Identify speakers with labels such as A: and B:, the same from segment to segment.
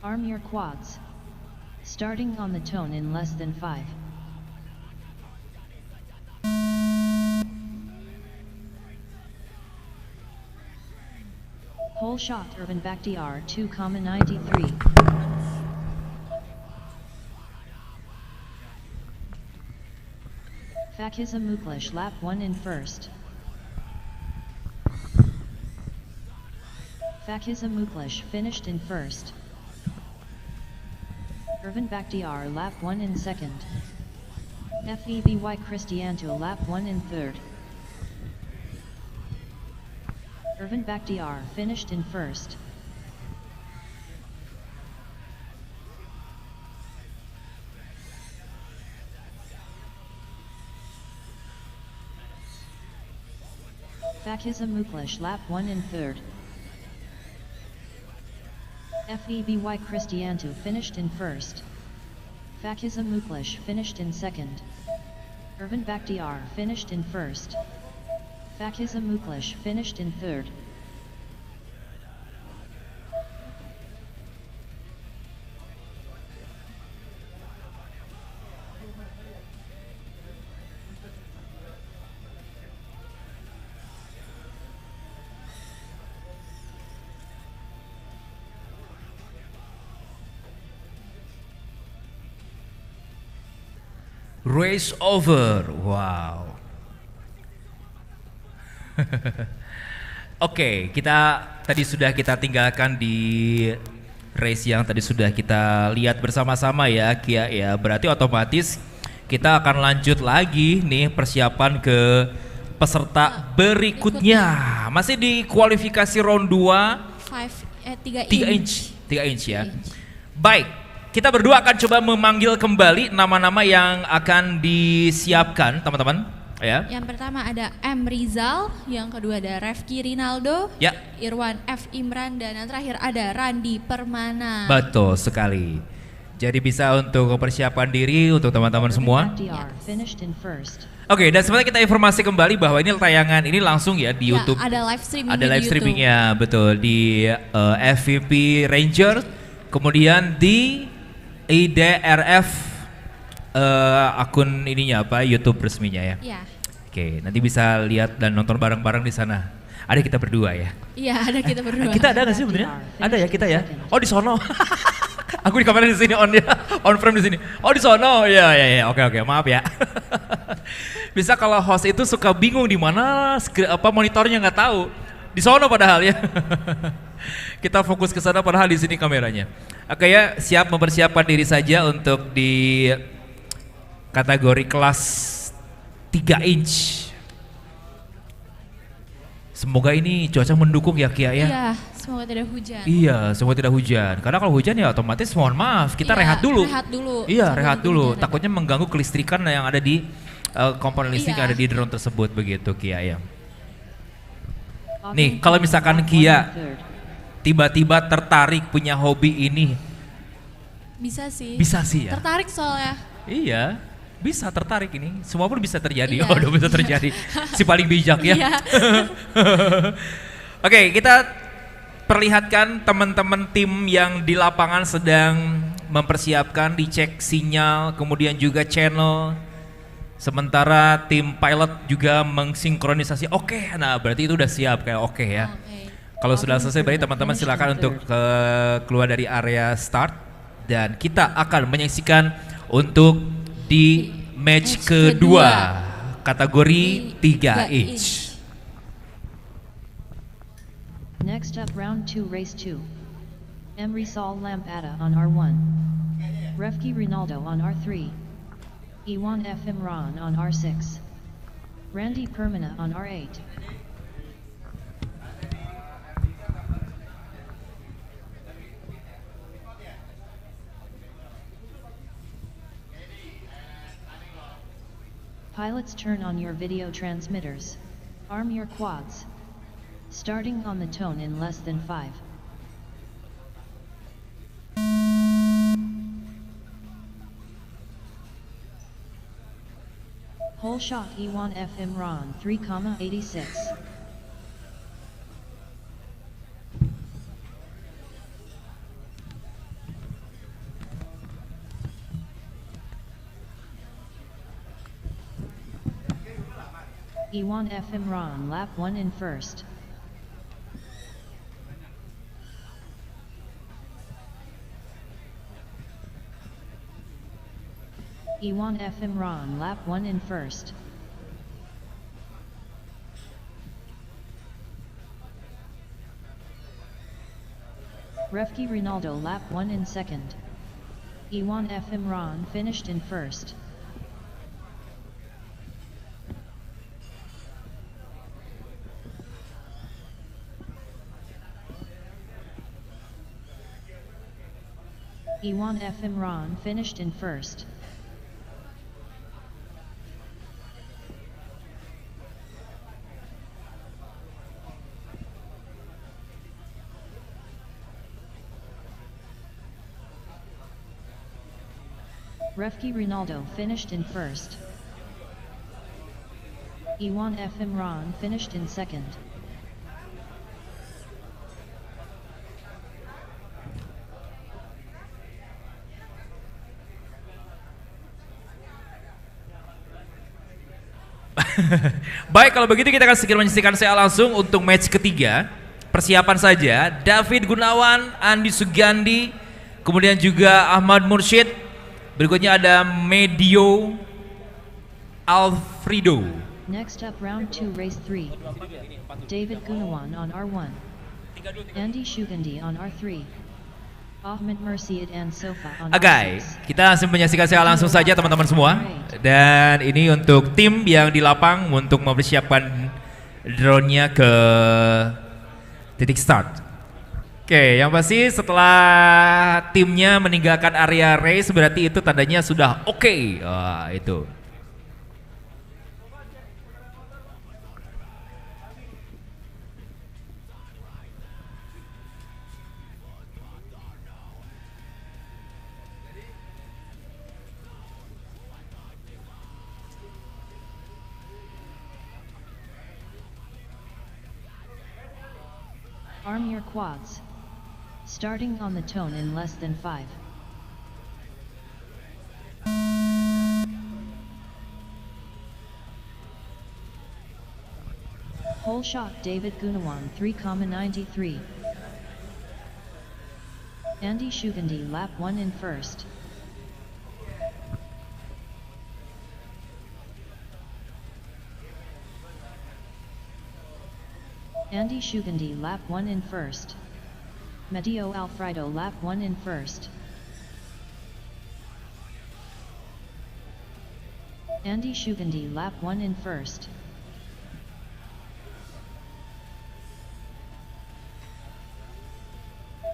A: Arm your quads. Starting on the tone in less than 5. Whole shot Urban Bakhtiar 2,93. Fakiza Muklish lap 1 in first. Fakiza Muklish finished in first. Irvin Bakhtiar lap 1 in second. Feby Cristianto lap 1 in third. Irvin Bakhtiar finished in first. Fakiza Muklish lap 1 in third. Feby Cristianto finished in first. Fakiza Muklish finished in second. Irvin Bakhtiar finished in first. Fakiza Muklish finished in third.
B: Race over, wow. Oke, kita tadi sudah kita tinggalkan di race yang tadi sudah kita lihat bersama-sama ya, Kia ya. Berarti otomatis kita akan lanjut lagi nih persiapan ke peserta berikutnya. Masih di kualifikasi round 2 3 inch. 3 inch ya. Baik. Kita berdua akan coba memanggil kembali nama-nama yang akan disiapkan, teman-teman. Ya.
C: Yang pertama ada M. Rizal, yang kedua ada Refki Rinaldo,
B: ya.
C: Irwan F. Imran, dan yang terakhir ada Randi Permana.
B: Betul sekali. Jadi bisa untuk mempersiapkan diri untuk teman-teman semua. Oke, dan sebenarnya kita informasi kembali bahwa ini tayangan ini langsung ya di YouTube.
C: Ada live streaming.
B: Ada live streamingnya, betul di FVP Ranger, kemudian di IDRF akun ininya apa YouTube resminya ya.
C: Iya.
B: Oke, nanti bisa lihat dan nonton bareng-bareng di sana. Ada kita berdua ya.
C: Iya, ada kita berdua.
B: Kita ada nggak sih sebenarnya? Ada ya kita ya. Oh di sono. Aku di kamera di sini on ya, on frame di sini. Oh di sono. Ya ya ya. Oke maaf ya. Bisa kalau host itu suka bingung di mana monitornya nggak tahu. Di sono padahal ya. Kita fokus ke sana padahal di sini kameranya. Oke ya, siap mempersiapkan diri saja untuk di kategori kelas 3 inch. Semoga ini cuaca mendukung ya Kia ya.
C: Iya, semoga tidak hujan.
B: Iya, semoga tidak hujan. Karena kalau hujan ya otomatis mohon maaf, kita rehat dulu.
C: Rehat dulu.
B: Iya, rehat dulu. Takutnya mengganggu kelistrikan yang ada di komponen listrik yang ada di drone tersebut begitu Kia ya. Nih, kalau misalkan Kia tiba-tiba tertarik punya hobi ini.
C: Bisa sih.
B: Bisa sih ya.
C: Tertarik soalnya.
B: Iya, bisa tertarik ini. Semua pun bisa terjadi. Iya. Oh, udah bisa terjadi. Si paling bijak ya.
C: Iya.
B: Oke, kita perlihatkan teman-teman tim yang di lapangan sedang mempersiapkan, dicek sinyal, kemudian juga channel. Sementara tim pilot juga mengsinkronisasi. Oke, nah berarti itu udah siap kayak oke ya. Kalau sudah selesai berarti teman-teman silakan untuk keluar dari area start dan kita akan menyaksikan untuk di match kedua kategori 3 inch.
A: Next up round 2 race 2. M. Rizal Lampada on R1. Refki Rinaldo on R3. Iwan F. Imran on R6. Randy Permana on R8. Pilots, turn on your video transmitters. Arm your quads. Starting on the tone in less than 5. Whole shot E1 F Imran 3,86. Iwan F. Imran lap 1 in first. Iwan F. Imran lap 1 in first. Refki Ronaldo lap 1 in second. Iwan F. Imran finished in first. Iwan F. Imran finished in first. Refki Ronaldo finished in first. Iwan F. Imran finished in second.
B: Baik, kalau begitu kita akan segera menyaksikan saya langsung untuk match ketiga. Persiapan saja, David Gunawan, Andi Sugandi, kemudian juga Ahmad Mursyid. Berikutnya ada Medio Alfredo.
A: Next up round 2 race 3. David Gunawan on R1. Andy Shugandi on R3. Ahmed Mursyid and Sofa on
B: Oke,
A: R6.
B: kita langsung menyaksikan saya langsung saja teman-teman semua. Dan ini untuk tim yang di lapang untuk mempersiapkan drone-nya ke titik start. Oke, yang pasti setelah timnya meninggalkan area race berarti itu tandanya sudah oke. Wah, itu.
A: Arm your quads. Starting on the tone in less than 5. Whole shot David Gunawan 3,93. Andy Shugandi lap 1 in first. Andy Shugandi lap 1 in first. Medio Alfredo lap 1 in first. Andy Shugandi lap 1 in first.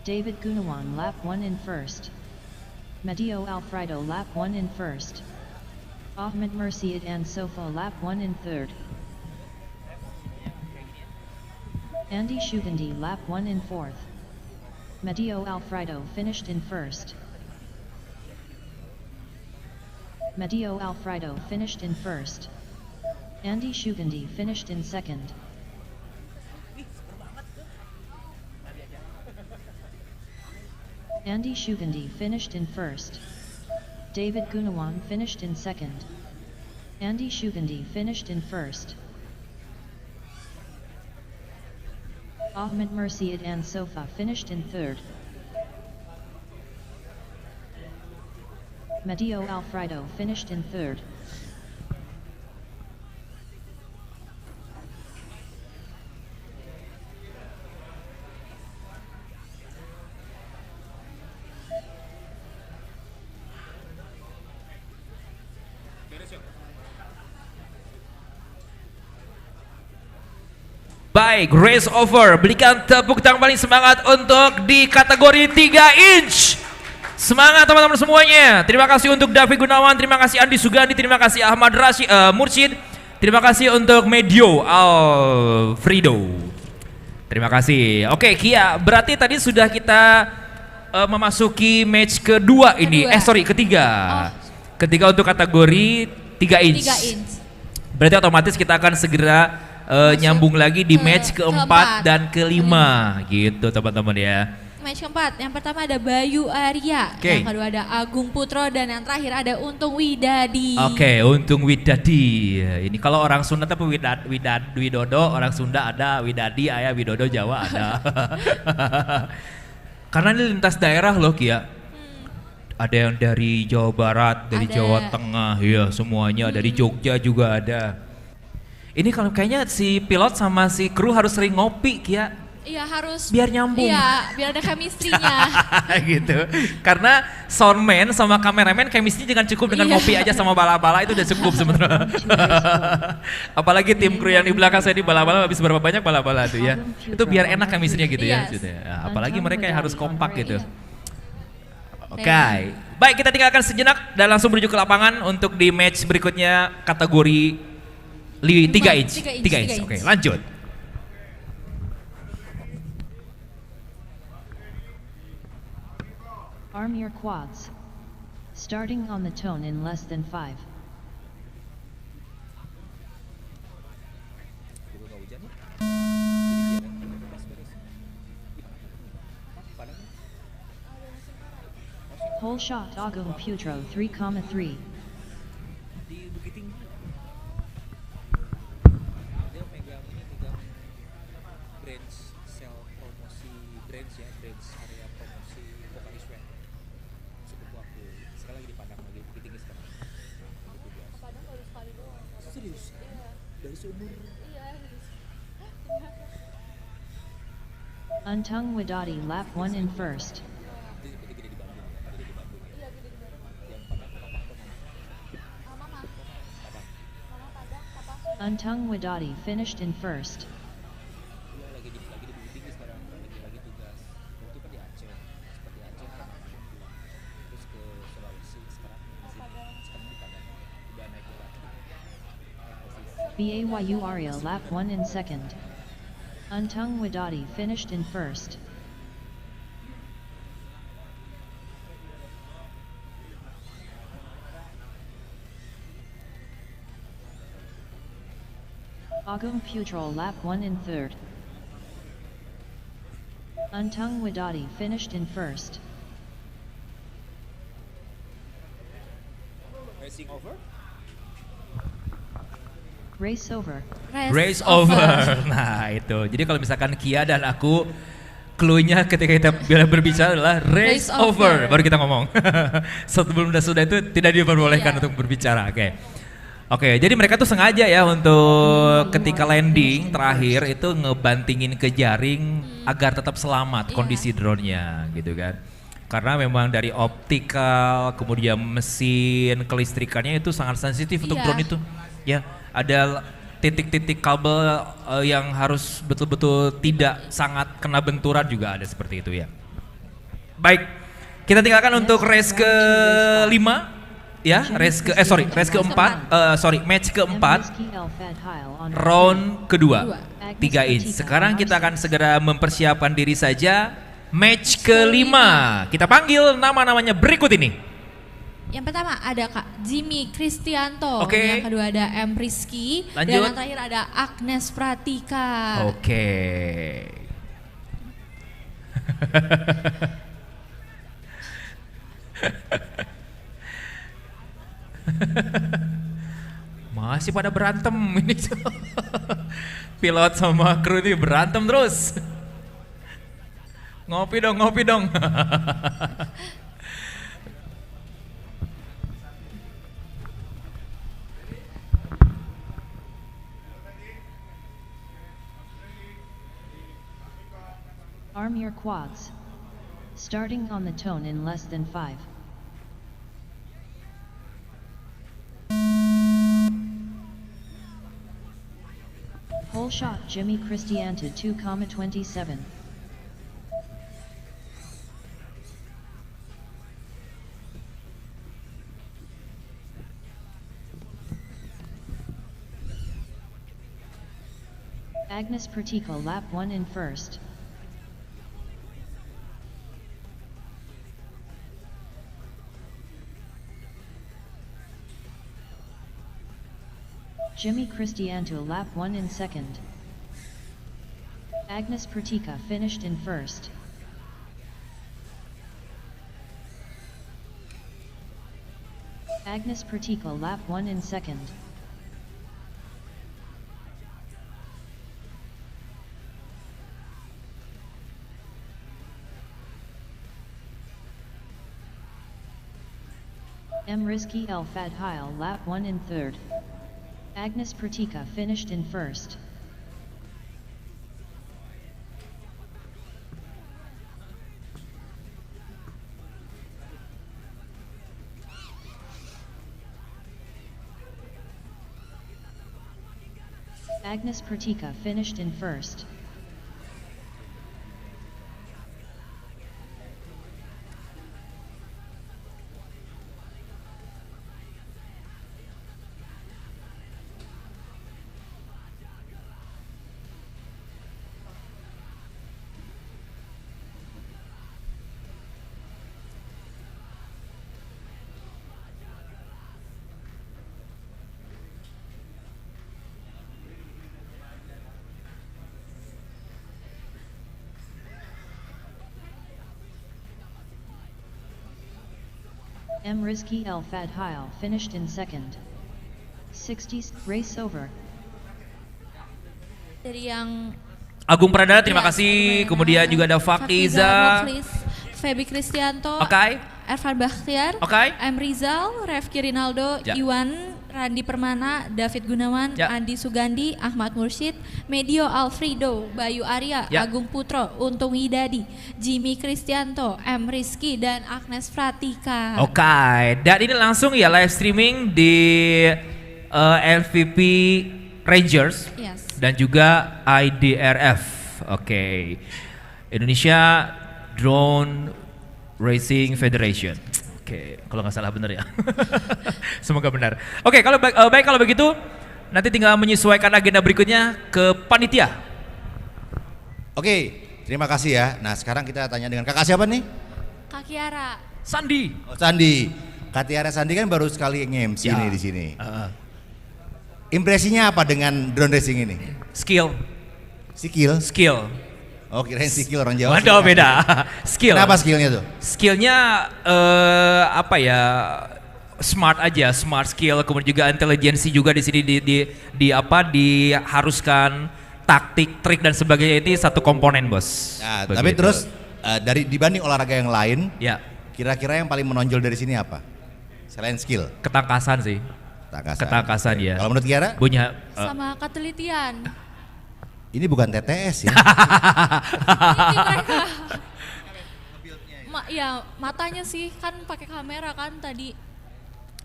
A: David Gunawan lap 1 in first. Medio Alfredo lap 1 in first. Ahmed Mursyid and Sofa lap 1 in third. Andy Shugandi lap 1 in fourth. Medio Alfredo finished in first. Medio Alfredo finished in first. Andy Shugandi finished in second. Andy Shugandi finished in first. David Gunawan finished in second. Andy Shugandi finished in first. Ahmed Mursyid and Sofa finished in third. Medio Alfredo finished in third.
B: Baik, race over. Berikan tepuk tangan paling semangat untuk di kategori 3 inch. Semangat teman-teman semuanya. Terima kasih untuk David Gunawan, terima kasih Andi Sugandi, terima kasih Ahmad Mursyid, terima kasih untuk Medio Alfredo. Terima kasih. Oke, Kia, berarti tadi sudah kita memasuki match kedua ini. Ketiga. Ketiga untuk kategori 3 inch.
C: 3 inch.
B: Berarti otomatis kita akan segera nyambung lagi di match keempat dan kelima gitu teman-teman ya.
C: match keempat. Yang pertama ada Bayu Arya,
B: Oke.
C: yang kedua ada Agung Putro, dan yang terakhir ada Untung Widadi.
B: Oke, Untung Widadi. Ini kalau orang Sunda tapi Widodo, orang Sunda ada Widadi, ayah Widodo, Jawa ada. Karena ini lintas daerah loh Kia. Ada yang dari Jawa Barat, dari
C: Ada.
B: Jawa Tengah, ya semuanya. Dari Jogja juga ada. Ini kalau kayaknya si pilot sama si kru harus sering ngopi Kia.
C: Iya harus.
B: Biar nyambung.
C: Iya, biar ada chemistry-nya.
B: Gitu. Karena soundman sama kameramen chemistry jangan cukup dengan
C: Iya.
B: ngopi aja sama bala-bala itu udah cukup sebenarnya. Apalagi tim kru yang di belakang saya di bala-bala habis berapa banyak bala-bala tuh ya. Itu biar enak chemistry-nya gitu ya.
C: Yes.
B: Gitu ya. Nah, apalagi mereka yang harus kompak gitu.
C: Iya.
B: Oke. Baik, kita tinggalkan sejenak dan langsung menuju ke lapangan untuk di match berikutnya kategori 3 inch. 3 inch. Oke, lanjut.
A: Arm your quads. Starting on the tone in less than 5. Whole shot Agung Putro 3,3.
D: Dia megang branch sel promosi branch ya, branch area promosi vokalis web sepupu aku. Sekarang lagi di Padang, lagi tinggi sekarang. Padang baru sekali doang. Serius? Iya. Dari seumur? Iya.
A: Untung Widadi lap 1 in first.
D: Dia seperti gede di Bandung. Tadi dia di Bandung. Iya, gede di Bandung. Yang Padang papa atau mama? Mama. Padang. Mama Padang, papa.
A: Untung Widadi finished in first.
D: Dia lagi di Bukit Tinggi sekarang, lagi tugas. Waktu kan di Aceh, seperti Aceh kan terus ke Sulawesi sekarang di Padang, udah naik lagi.
A: Bayu Arya lap 1 in second. Untung Widadi finished in first. Agung Putro lap 1 in third. Untung Widadi finished in first.
D: Racing over?
A: Race over.
B: Race over. Nah itu. Jadi kalau misalkan Kia dan aku, clue-nya ketika kita berbicara adalah race
C: Race
B: over.
C: over.
B: Baru kita ngomong. Sebelum dan sudah itu tidak diperbolehkan
C: Iya.
B: untuk berbicara. Oke, jadi mereka tuh sengaja ya untuk ketika landing terakhir itu ngebantingin ke jaring agar tetap selamat
C: Iya.
B: kondisi drone-nya gitu kan. Karena memang dari optikal, kemudian mesin, kelistrikannya itu sangat sensitif untuk
C: Iya.
B: drone itu. Ya, ada titik-titik kabel yang harus betul-betul tidak sangat kena benturan juga ada seperti itu ya. Baik, kita tinggalkan untuk race ke-5 ya, race keempat, match keempat,
A: Emriski El Fadhil on
B: round kedua,
C: Kedua.
B: 3 inch. Sekarang kita akan segera mempersiapkan diri saja match kelima. Kita panggil nama-namanya berikut ini.
C: Yang pertama ada Kak Jimmy Kristianto,
B: Oke.
C: yang kedua ada M Rizky, dan
B: Lanjut.
C: yang terakhir ada Agnes Pratika.
B: Oke. Masih pada berantem ini. Pilot sama kru ini berantem terus. Ngopi dong, ngopi dong.
A: Arm your quads. Starting on the tone in less than 5. Whole shot Jimmy Cristianta 2,27. Agnes Pratika lap 1 in first. Jimmy Cristianto lap 1 in second. Agnes Pratika finished in first. Agnes Pertico lap 1 in second. M. Rizky El Fadhil lap 1 in third. Agnes Pertica finished in first. Agnes Pertica finished in first. M. Rizky El Fadhil finished in second. 60s, race over.
C: Dari yang
B: Agung Pradana, terima
C: Iya,
B: kasih.
C: Agung
B: Kemudian
C: Pradana,
B: juga ada Fakiza.
C: Noklis, Feby Kristianto,
B: Oke.
C: Ervan Bakhtiar,
B: Oke.
C: M. Rizal, Refki Rinaldo,
B: Ya.
C: Iwan, Randi Permana, David Gunawan,
B: Ya.
C: Andi Sugandi, Ahmad Mursyid, Medio Alfredo, Bayu Arya,
B: Ya.
C: Agung Putro, Untung Widadi, Jimmy Kristianto, M. Rizky, dan Agnes Pratika.
B: Oke, dan ini langsung ya live streaming di LVP Rangers
C: Yes.
B: dan juga IDRF. Oke, Indonesia Drone Racing Federation. Oke, kalau nggak salah benar ya. Semoga benar. Oke, kalau baik kalau begitu nanti tinggal menyesuaikan agenda berikutnya ke panitia.
E: Oke, terima kasih ya. Nah sekarang kita tanya dengan kakak siapa nih?
C: Kak Kiara.
B: Sandi.
E: Oh, Sandi. Kak Tiara Sandi kan baru sekali nge-MC
B: Ya.
E: nih di sini. Impresinya apa dengan drone racing ini?
B: Skill.
E: Skill? Oh kirain skill orang Jawa.
B: Waduh, beda. Skill.
E: Kenapa skillnya tuh?
B: Skillnya apa ya, smart aja, smart skill, kemudian juga intelijensi juga di sini diharuskan taktik, trik dan sebagainya, itu satu komponen bos.
E: Nah, tapi
B: Begitu.
E: terus dari dibanding olahraga yang lain,
B: ya
E: kira-kira yang paling menonjol dari sini apa? Selain skill,
B: ketangkasan sih, ketangkasan ya.
E: Kalau menurut Kiara,
B: Punya
C: Sama ketelitian.
E: ini bukan TTS ya.
C: Ini mereka. Ya matanya sih kan pakai kamera kan tadi.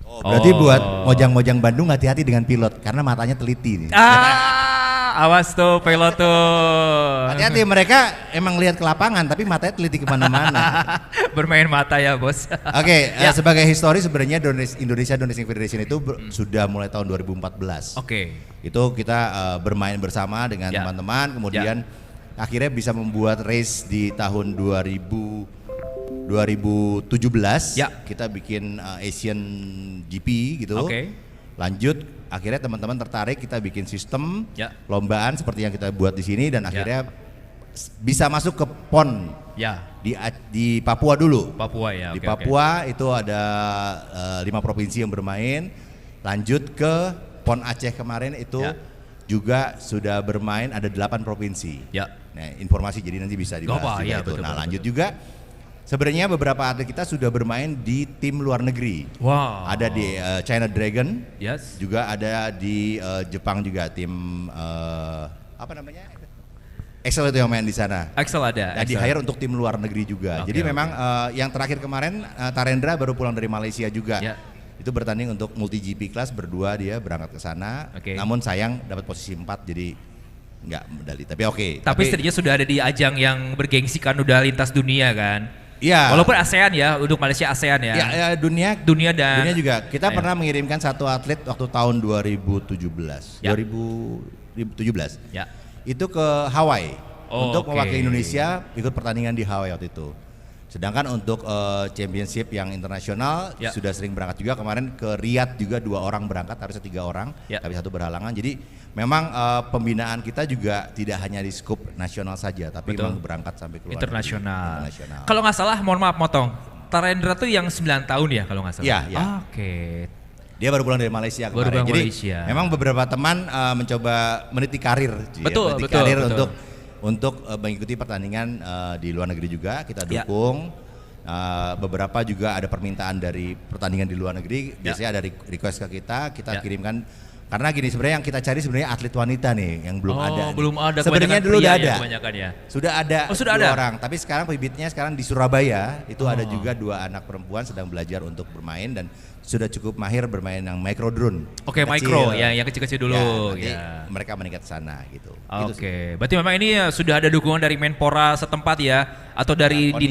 E: Oh, berarti
B: Oh.
E: buat mojang-mojang Bandung hati-hati dengan pilot karena matanya teliti nih.
B: awas tuh pilot tuh.
E: Hati-hati, mereka emang lihat ke lapangan tapi matanya teliti kemana-mana.
B: Bermain mata ya bos.
E: Oke,
B: Ya.
E: sebagai histori sebenarnya Indonesia Drone Racing Federation itu sudah mulai tahun 2014.
B: Oke.
E: Itu kita bermain bersama dengan
B: Ya.
E: teman-teman, kemudian akhirnya bisa membuat race di tahun 2017.
B: Ya.
E: Kita bikin Asian GP gitu.
B: Oke.
E: Lanjut, akhirnya teman-teman tertarik, kita bikin sistem
B: Ya.
E: lombaan seperti yang kita buat di sini dan akhirnya bisa masuk ke PON
B: Ya,
E: di Papua dulu.
B: Papua ya.
E: Di
B: oke, oke.
E: Papua itu ada 5 provinsi yang bermain. Lanjut ke PON Aceh kemarin itu
B: Ya.
E: juga sudah bermain ada 8 provinsi.
B: Ya.
E: Nah, informasi jadi nanti bisa dibahas
B: Apa,
E: juga
B: ya,
E: itu.
B: betul,
E: Nah,
B: betul,
E: lanjut juga sebenarnya beberapa atlet kita sudah bermain di tim luar negeri.
B: Wow.
E: Ada di China Dragon,
B: Yes.
E: juga ada di Jepang juga tim apa namanya? Excel itu yang main di sana.
B: Axel ada.
E: Nah, di
B: Axel.
E: hire untuk tim luar negeri juga.
B: Oke,
E: Jadi
B: oke.
E: memang yang terakhir kemarin Tarendra baru pulang dari Malaysia juga.
B: Ya.
E: Itu bertanding untuk multi GP kelas berdua, dia berangkat ke sana.
B: Oke.
E: Namun sayang dapat posisi 4 jadi nggak medali. Tapi oke.
B: Tapi setidaknya sudah ada di ajang yang bergengsi kan, udah lintas dunia kan.
E: Iya.
B: Walaupun ASEAN ya, untuk Malaysia ASEAN ya.
E: Ya, dunia
B: Dan
E: dunia juga. Kita
B: Ayo.
E: pernah mengirimkan satu atlet waktu tahun 2017.
B: Ya.
E: 2017.
B: Ya.
E: Itu ke Hawaii
B: Oh,
E: untuk
B: oke.
E: mewakili Indonesia ikut pertandingan di Hawaii waktu itu. Sedangkan untuk championship yang internasional
B: Ya.
E: sudah sering berangkat juga. Kemarin ke Riyadh juga 2 orang berangkat, harusnya 3 orang,
B: Ya.
E: tapi 1 berhalangan. Jadi memang pembinaan kita juga tidak hanya di skup nasional saja, tapi
B: Betul.
E: memang berangkat sampai ke luar negeri.
B: internasional.
E: Internasional.
B: Kalau nggak salah, mohon maaf motong. Tarendra tuh yang 9 tahun ya kalau nggak salah?
E: Iya, iya.
B: Oke.
E: Dia baru pulang dari Malaysia kemarin.
B: Baru pulang
E: Jadi
B: Malaysia.
E: memang beberapa teman mencoba meniti karir,
B: Betul,
E: meniti
B: betul,
E: karir
B: betul.
E: untuk mengikuti pertandingan di luar negeri juga kita
B: Ya.
E: dukung. Beberapa juga ada permintaan dari pertandingan di luar negeri, biasanya ada request ke kita
B: Ya.
E: kirimkan. Karena gini sebenarnya yang kita cari sebenarnya atlet wanita nih yang belum ada. nih.
B: Belum ada.
E: Sebenarnya
B: kebanyakan
E: dulu
B: pria
E: udah
B: ya,
E: ada.
B: kebanyakan ya.
E: Sudah ada
B: Oh, sudah
E: 2
B: ada?
E: orang, tapi sekarang bibitnya sekarang di Surabaya itu ada
B: Oh.
E: juga 2 anak perempuan sedang belajar untuk bermain dan sudah cukup mahir bermain yang micro drone.
B: Oke,
E: Kecil.
B: micro ya, yang kecil-kecil dulu.
E: Ya, nanti
B: Ya.
E: mereka meningkat ke sana gitu. Gitu sih.
B: Oke, berarti memang ini ya sudah ada dukungan dari Menpora setempat ya, atau dari
E: Koni.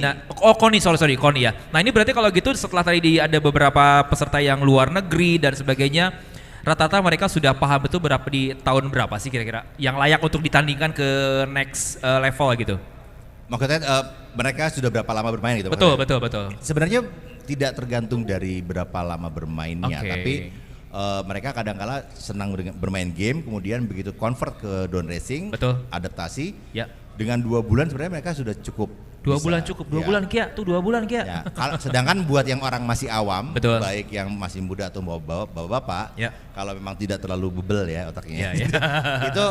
B: Koni, sorry, Koni ya. Nah ini berarti kalau gitu setelah tadi ada beberapa peserta yang luar negeri dan sebagainya, rata-rata mereka sudah paham betul berapa di tahun berapa sih kira-kira yang layak untuk ditandingkan ke next level gitu.
E: Maksudnya mereka sudah berapa lama bermain gitu?
B: Betul,
E: maksudnya?
B: betul.
E: Sebenarnya tidak tergantung dari berapa lama bermainnya,
B: Oke.
E: tapi mereka kadang-kala senang bermain game, kemudian begitu convert ke drone racing,
B: Betul.
E: adaptasi.
B: Ya.
E: Dengan 2 bulan sebenarnya mereka sudah cukup.
B: 2
E: bisa.
B: bulan cukup, 2
E: Ya.
B: bulan Kia, tuh 2 bulan Kia.
E: Ya, sedangkan buat yang orang masih awam,
B: Betul.
E: baik yang masih muda atau bapak-bapak,
B: Ya.
E: kalau memang tidak terlalu bebel ya otaknya,
B: Ya, ya.
E: itu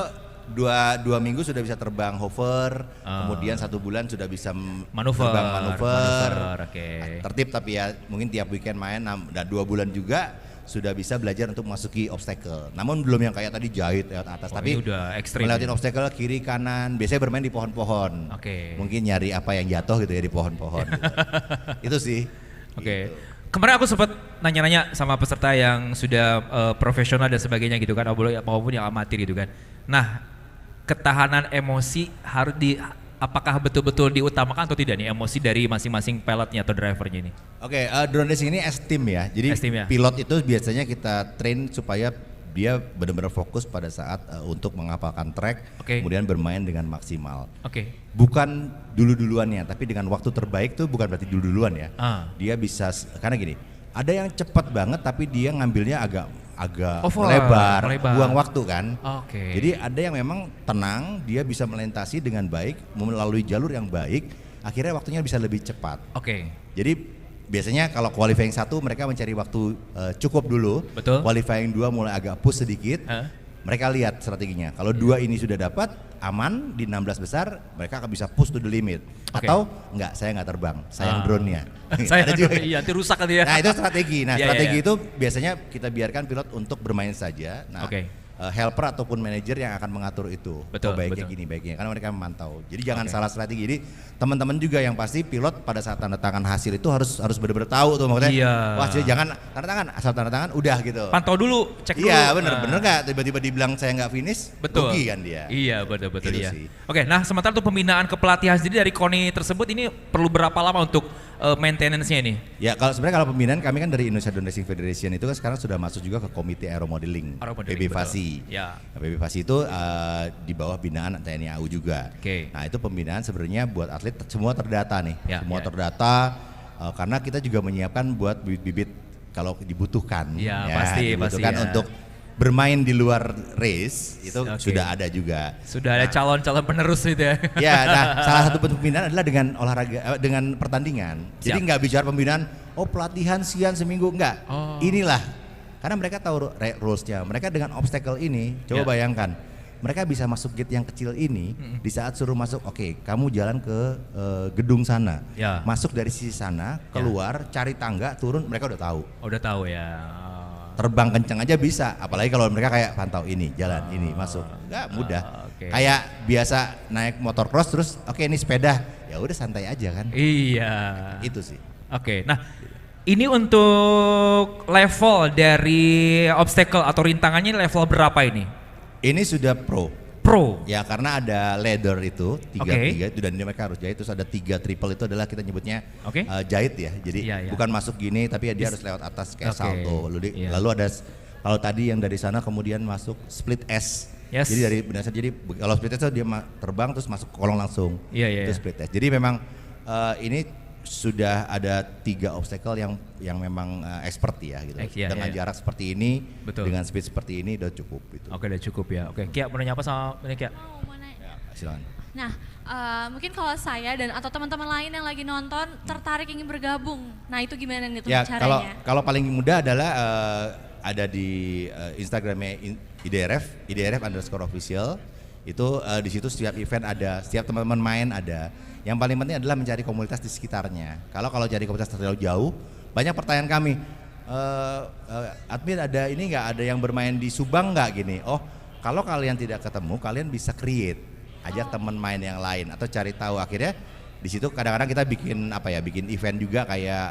E: dua minggu sudah bisa terbang hover,
B: Ah.
E: kemudian 1 bulan sudah bisa
B: Manuver,
E: terbang manuver,
B: oke.
E: tertib tapi ya mungkin tiap weekend main, dan 2 bulan juga sudah bisa belajar untuk masuki obstacle. Namun belum yang kayak tadi jahit lewat atas,
B: Oh,
E: tapi
B: ini udah ekstrim
E: melewatin
B: ya.
E: obstacle kiri kanan. Biasanya bermain di pohon-pohon.
B: Oke.
E: Mungkin nyari apa yang jatuh gitu ya di pohon-pohon. gitu. Itu sih.
B: Oke.
E: Gitu.
B: Kemarin aku sempat nanya-nanya sama peserta yang sudah profesional dan sebagainya gitu kan, maupun yang amatir gitu kan. Nah, ketahanan emosi harus apakah betul-betul diutamakan atau tidak nih emosi dari masing-masing pilotnya atau drivernya ini?
E: Oke, drone racing ini as team ya. Jadi
B: As team ya.
E: pilot itu biasanya kita train supaya dia benar-benar fokus pada saat untuk menghafalkan track,
B: Oke.
E: kemudian bermain dengan maksimal.
B: Oke.
E: Bukan dulu-duluannya, tapi dengan waktu terbaik tuh bukan berarti dulu-duluan ya.
B: Ah.
E: Dia bisa karena gini, ada yang cepat banget tapi dia ngambilnya agak
B: Over,
E: lebar,
B: melebar.
E: buang waktu kan.
B: Oke.
E: Jadi ada yang memang tenang, dia bisa melintasi dengan baik, melalui jalur yang baik, akhirnya waktunya bisa lebih cepat.
B: Oke.
E: Jadi biasanya kalau qualifying 1 mereka mencari waktu cukup dulu.
B: Betul.
E: Qualifying 2 mulai agak push sedikit.
B: Hah?
E: Mereka lihat strateginya. Kalau 2 ini sudah dapat aman di 16 besar, mereka akan bisa push to the limit.
B: Oke.
E: Atau enggak, saya nggak terbang, sayang
B: Ah.
E: drone-nya.
B: Saya
E: Ada juga.
B: iya, nanti rusak kan ya.
E: Nah itu strategi. Nah
B: Iya,
E: strategi
B: iya.
E: itu biasanya kita biarkan pilot untuk bermain saja. Nah
B: Oke.
E: helper ataupun manajer yang akan mengatur itu.
B: Betul,
E: Oh, baiknya
B: betul.
E: gini, baiknya. Karena mereka memantau. Jadi jangan
B: Oke.
E: salah strategi. Jadi teman-teman juga yang pasti pilot pada saat tanda tangan hasil itu harus benar-benar tahu tuh maksudnya.
B: Iya.
E: Wah jangan tanda tangan, asal tanda tangan udah gitu.
B: Pantau dulu, cek dulu.
E: Iya bener,
B: Nah.
E: bener nggak? Tiba-tiba dibilang saya nggak finish,
B: Betul.
E: rugi kan dia.
B: Iya, betul-betul
E: Gitu
B: ya.
E: sih.
B: Oke, nah sementara untuk pembinaan kepelatihan sendiri dari KONI tersebut ini perlu berapa lama untuk maintenance-nya ini?
E: Ya kalau sebenarnya kalau pembinaan kami kan dari Indonesia Drone Racing Federation itu kan sekarang sudah masuk juga ke Komite Aeromodeling,
B: Aeromodeling,
E: PB
B: betul.
E: Fasi.
B: Ya.
E: Nah, PB Fasi itu di bawah binaan TNI AU juga.
B: Oke.
E: Nah itu pembinaan sebenarnya buat atlet semua terdata nih,
B: Ya,
E: semua
B: ya.
E: terdata karena kita juga menyiapkan buat bibit-bibit kalau dibutuhkan.
B: Ya, pasti,
E: dibutuhkan
B: ya.
E: untuk bermain di luar race itu
B: Oke.
E: sudah ada juga.
B: Sudah ada
E: Nah,
B: calon-calon penerus gitu ya.
E: Ya, nah salah satu bentuk pembinaan adalah dengan olahraga, dengan pertandingan. Jadi
B: Siap.
E: nggak bicara pembinaan, oh pelatihan sekian seminggu, enggak.
B: Oh.
E: Inilah, karena mereka tahu rulesnya. Mereka dengan obstacle ini, coba
B: Ya.
E: bayangkan, mereka bisa masuk gate yang kecil ini di saat suruh masuk. Oke, kamu jalan ke gedung sana,
B: Ya.
E: masuk dari sisi sana, keluar, cari tangga, turun, mereka udah tahu.
B: Oh, udah tahu ya.
E: Terbang kencang aja bisa, apalagi kalau mereka kayak pantau ini, jalan ini, masuk. Enggak mudah.
B: Oke.
E: Kayak biasa naik motor cross terus oke ini sepeda, ya udah santai aja kan.
B: Iya.
E: Itu sih.
B: Oke, nah ini untuk level dari obstacle atau rintangannya level berapa ini?
E: Ini sudah pro.
B: Pro.
E: Ya karena ada ladder itu tiga
B: Oke.
E: itu dan mereka harus jahit, terus ada 3 triple itu adalah kita nyebutnya
B: Oke.
E: jahit ya. Jadi
B: Iya, iya.
E: bukan masuk gini tapi dia harus lewat atas kayak
B: Oke,
E: salto.
B: iya.
E: Lalu ada kalau tadi yang dari sana kemudian masuk split S.
B: Yes.
E: Jadi dari berdasar jadi kalau split S itu dia terbang terus masuk kolong langsung.
B: Iya, iya,
E: Itu
B: iya.
E: split S. Jadi memang ini sudah ada 3 obstacle yang memang expert ya gitu.
B: Iya,
E: Dengan
B: iya.
E: jarak seperti ini,
B: Betul.
E: dengan speed seperti ini udah cukup gitu.
B: Oke, udah cukup ya. Oke, Kia mau nanya apa sama ini Kia?
C: Mau nanya.
E: Ya, silakan.
C: Nah, mungkin kalau saya dan atau teman-teman lain yang lagi nonton tertarik ingin bergabung, nah itu gimana nih tuh
E: Ya
C: caranya?
E: kalau paling mudah adalah ada di Instagramnya IDRF_official. Itu di situ setiap event ada, setiap teman-teman main ada. Yang paling penting adalah mencari komunitas di sekitarnya. Kalau cari komunitas terlalu jauh, banyak pertanyaan kami. Admin ada ini nggak, ada yang bermain di Subang nggak gini? Oh, kalau kalian tidak ketemu, kalian bisa create, ajak teman main yang lain atau cari tahu. Akhirnya di situ kadang-kadang kita bikin bikin event juga kayak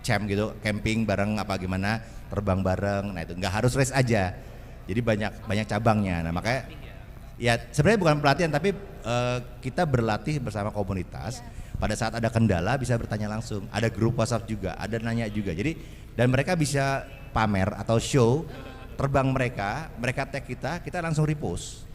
E: camp gitu, camping bareng apa gimana, terbang bareng. Nah itu nggak harus race aja. Jadi banyak cabangnya. Nah makanya ya sebenarnya bukan pelatihan tapi kita berlatih bersama komunitas. Pada saat ada kendala bisa bertanya langsung. Ada grup WhatsApp juga, ada nanya juga. Jadi dan mereka bisa pamer atau show terbang mereka tag kita langsung repost.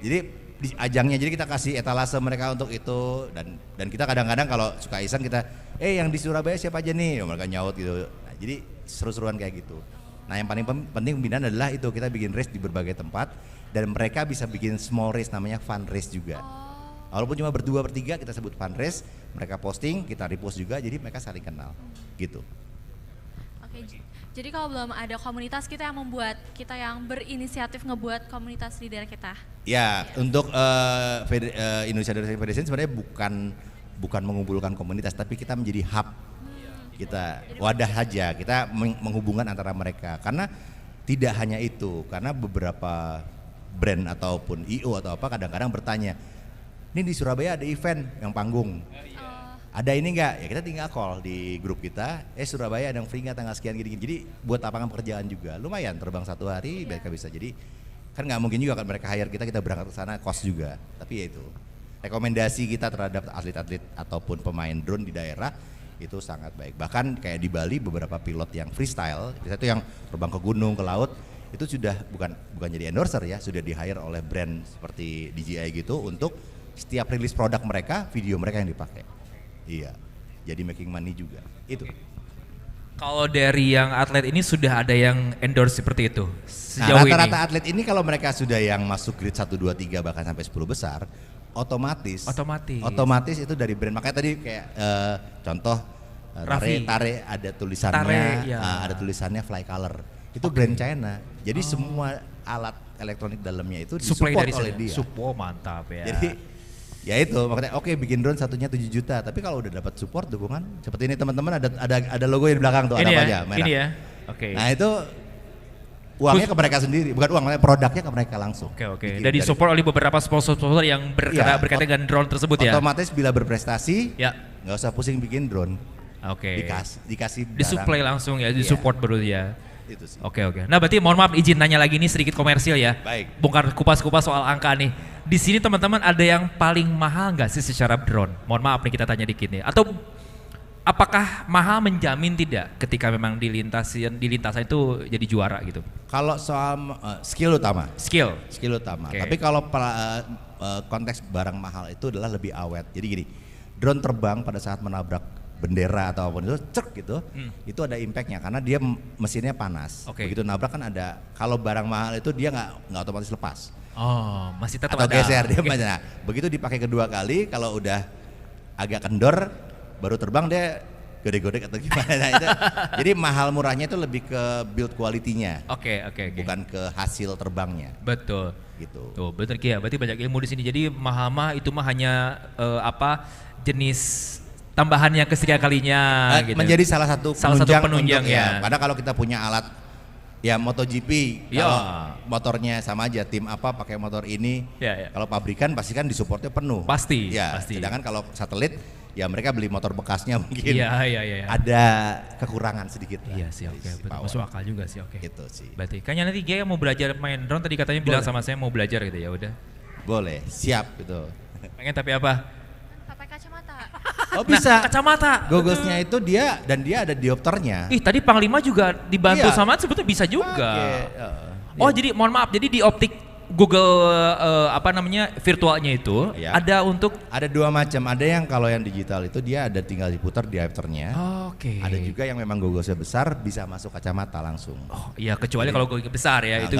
E: Jadi di ajangnya, jadi kita kasih etalase mereka untuk itu dan kita kadang-kadang kalau suka iseng kita yang di Surabaya siapa aja nih, mereka nyaut gitu. Nah, jadi seru-seruan kayak gitu. Nah yang paling penting pembinaan adalah itu, kita bikin race di berbagai tempat dan mereka bisa bikin small race namanya fun race juga. Walaupun cuma berdua bertiga kita sebut fun race, mereka posting, kita repost juga, jadi mereka saling kenal gitu.
C: Oke, jadi kalau belum ada komunitas, kita yang membuat, kita yang berinisiatif ngebuat komunitas di daerah kita.
E: Ya, untuk Indonesia Racing Federation sebenarnya bukan mengumpulkan komunitas, tapi kita menjadi hub. Kita wadah saja, kita menghubungkan antara mereka. Karena tidak hanya itu, karena beberapa brand ataupun IO atau apa kadang-kadang bertanya, ini di Surabaya ada event yang panggung. Ada ini enggak? Ya kita tinggal call di grup kita, Surabaya ada yang free enggak tanggal sekian gini-gini. Jadi buat lapangan pekerjaan juga, lumayan terbang 1 hari mereka bisa. Jadi kan nggak mungkin juga kan mereka hire kita berangkat ke sana cost juga. Tapi ya itu, rekomendasi kita terhadap atlet-atlet ataupun pemain drone di daerah itu sangat baik. Bahkan kayak di Bali beberapa pilot yang freestyle, itu yang terbang ke gunung, ke laut, itu sudah bukan jadi endorser ya, sudah di hire oleh brand seperti DJI gitu untuk setiap rilis produk mereka, video mereka yang dipakai. Iya, jadi making money juga. Itu.
B: Kalau dari yang atlet ini sudah ada yang endorse seperti itu
E: Nah,
B: sejauh
E: rata-rata
B: ini?
E: atlet ini kalau mereka sudah yang masuk grade 1, 2, 3 bahkan sampai 10 besar, otomatis itu dari brand. Makanya tadi kayak contoh Tare ada tulisannya, ada tulisannya Fly Color. Itu brand China. Jadi semua alat elektronik dalamnya itu disupport oleh dia.
B: Support mantap ya.
E: Jadi ya itu makanya bikin drone satunya 7 juta. Tapi kalau udah dapat support dukungan seperti ini teman-teman ada logo di belakang tuh,
B: Ini
E: ada apa
B: ya,
E: aja merah.
B: ini ya. Oke.
E: Nah itu uangnya ke mereka sendiri, bukan uangnya, produknya ke mereka langsung.
B: Oke. Dan disupport oleh beberapa sponsor-sponsor yang berkaitan dengan drone tersebut ya.
E: Otomatis bila berprestasi,
B: Ya.
E: nggak usah pusing bikin drone.
B: Oke.
E: Dikasih barang.
B: Disuplai langsung ya, disupport berarti ya.
E: Itu sih.
B: Oke. Nah berarti mohon maaf izin nanya lagi nih sedikit komersil ya.
E: Baik.
B: Bongkar kupas-kupas soal angka nih. Di sini teman-teman ada yang paling mahal nggak sih secara drone? Mohon maaf nih kita tanya dikit nih. Atau apakah mahal menjamin tidak ketika memang di lintasan itu jadi juara gitu?
E: Kalau soal skill utama.
B: Skill
E: Utama.
B: Oke.
E: Tapi kalau konteks barang mahal itu adalah lebih awet. Jadi gini, drone terbang pada saat menabrak bendera atau apapun itu gitu, itu ada impactnya karena dia mesinnya panas.
B: Oke.
E: Begitu nabrak kan ada. Kalau barang mahal itu dia nggak otomatis lepas.
B: Oh, masih tetap
E: Atau
B: ada.
E: geser dia
B: Oke.
E: nah, begitu dipakai kedua kali, kalau udah agak kendor baru terbang dia gede-gede atau gimana. Nah, itu, jadi mahal murahnya itu lebih ke build quality-nya,
B: Oke.
E: bukan ke hasil terbangnya
B: Betul.
E: gitu.
B: Tuh, betul Kia. Berarti banyak ilmu di sini. Jadi mahal itu mah hanya jenis tambahan yang ketiga kalinya gitu.
E: Menjadi salah satu
B: penunjang
E: untuk,
B: ya.
E: Karena kalau kita punya alat ya MotoGP,
B: Ya.
E: kalau motornya sama aja, tim apa pakai motor ini,
B: Ya.
E: kalau pabrikan pasti kan disupportnya penuh.
B: Pasti,
E: Ya,
B: pasti.
E: sedangkan kalau satelit ya mereka beli motor bekasnya mungkin.
B: Iya.
E: Ada kekurangan sedikit lah.
B: Iya sih,
E: dari
B: oke.
E: sisi
B: Betul.
E: power.
B: Masuk akal juga sih, oke.
E: Gitu sih.
B: Berarti kayaknya nanti Gia mau belajar main drone tadi katanya bilang sama saya mau belajar gitu ya udah.
E: Boleh, siap gitu.
B: Pengen tapi apa?
C: Pakai kacamata.
E: Oh bisa.
B: Kacamata.
E: Gogglesnya itu dia ada diopternya.
B: Ih tadi Panglima juga dibantu
E: Iya.
B: sama sebetulnya bisa juga.
E: Oke,
B: Oh
E: iya.
B: jadi mohon maaf jadi di optik Google apa namanya virtualnya itu
E: Ya.
B: ada untuk
E: Ada dua macam, ada yang kalau yang digital itu dia ada tinggal diputar diopternya.
B: oke.
E: Ada juga yang memang gogglesnya besar bisa masuk kacamata langsung.
B: Oh, iya kecuali kalau gue besar ya
E: Nah,
B: itu.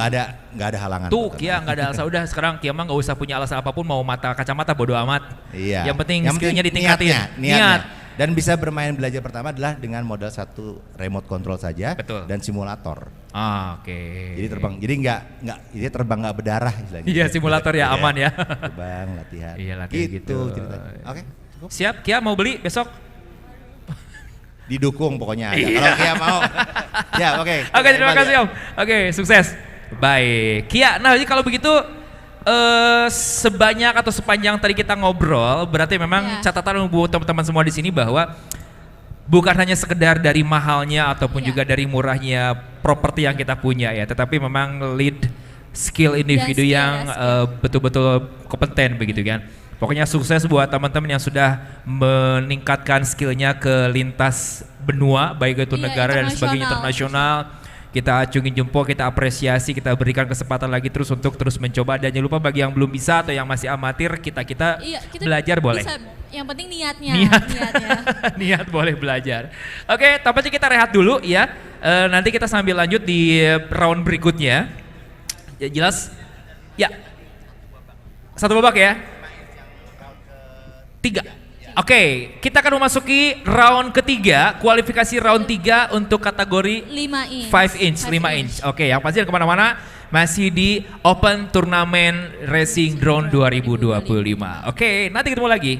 E: nggak ada halangan.
B: Tuh
E: Tenang.
B: Kia nggak ada alasan, udah sekarang Kia mah nggak usah punya alasan apapun mau mata kacamata bodo amat.
E: Iya.
B: Yang penting skillnya ditingkatin.
E: Niatnya.
B: Niat.
E: Dan bisa bermain belajar pertama adalah dengan modal satu remote control saja.
B: Betul.
E: Dan simulator.
B: Oke.
E: Jadi terbang nggak berdarah istilahnya.
B: Iya simulator ya aman ya.
E: Terbang latihan.
B: Iya latihan gitu.
E: Ceritanya. Oke. Cukup.
B: Siap Kia mau beli besok?
E: Didukung pokoknya ada.
B: Iya.
E: Kalau Kia mau. Ya oke.
B: Oke terima kasih Om. Oke sukses. Baik Kia. Nah jadi kalau begitu sebanyak atau sepanjang tadi kita ngobrol, berarti memang
C: Iya.
B: catatan buat teman-teman semua di sini bahwa bukan hanya sekedar dari mahalnya ataupun
C: Iya.
B: juga dari murahnya properti yang kita punya ya, tetapi memang lead skill individu
C: skill,
B: yang
C: skill.
B: betul-betul kompeten begitu kan. Pokoknya sukses buat teman-teman yang sudah meningkatkan skillnya ke lintas benua, baik itu
C: Iya,
B: negara dan sebagainya internasional. Kita acungin jempol, kita apresiasi, kita berikan kesempatan lagi terus untuk terus mencoba. Dan jangan lupa bagi yang belum bisa atau yang masih amatir, kita
C: Iya, kita
B: belajar boleh.
C: bisa. Yang penting niatnya.
B: Niatnya. Niat boleh belajar. Oke, tampaknya kita rehat dulu ya. Nanti kita sambil lanjut di round berikutnya. Ya, jelas? Ya. Satu babak ya? 3. Oke, kita akan memasuki round ketiga, kualifikasi round 3 untuk kategori
C: 5 inch.
B: 5 inch, 5 inch. Oke, yang pasti kemana-mana masih di Open Turnamen Racing Drone 2025. Oke, nanti ketemu lagi.